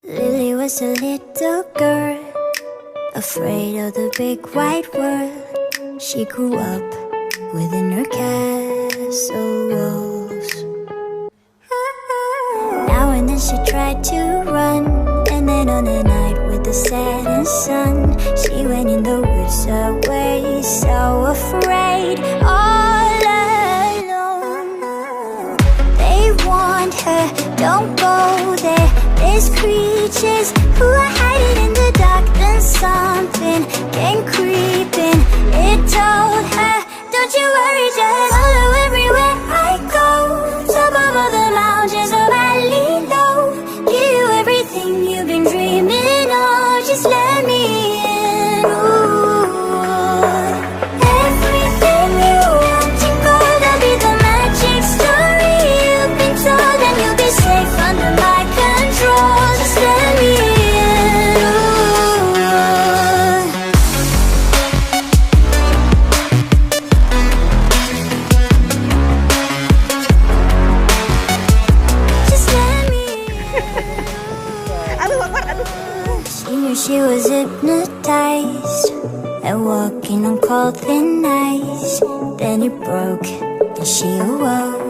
Lily was a little girl, afraid of the big white world. She grew up within her castle walls. Now and then she tried to run, and then on a night with the setting sun, she went in the woods away, so afraid, all alone. They warned her, don't go there, there's creatures who are hiding in the dark. Then something came creeping, it told her, don't you worry, just follow everywhere I go. Top of all the mountains, a valley low, give you everything you've been dreaming of, just let me in. Ooh. Everything you want to go, that'll be the magic story you've been told, and you'll be safe under my control, just let me in. She knew she was hypnotized and walking on cold thin ice. Then it broke and she awoke.